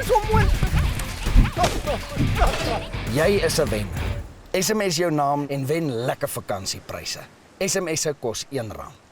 is onmoontlik. Jy is 'n wenner. SMS jou naam en wen lekker vakansiepryse. SMS'e kos R1.